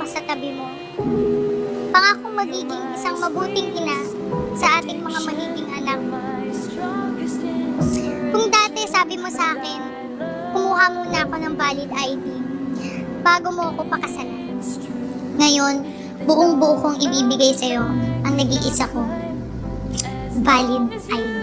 sa tabi mo. Pangakong magiging isang mabuting ina sa ating mga magiging anak. Kung dati sabi mo sa akin, kumuha muna ako ng valid ID bago mo ako pakasalan. Ngayon, buong buo kong ibibigay sa'yo ang nag-iisa ko valid ID.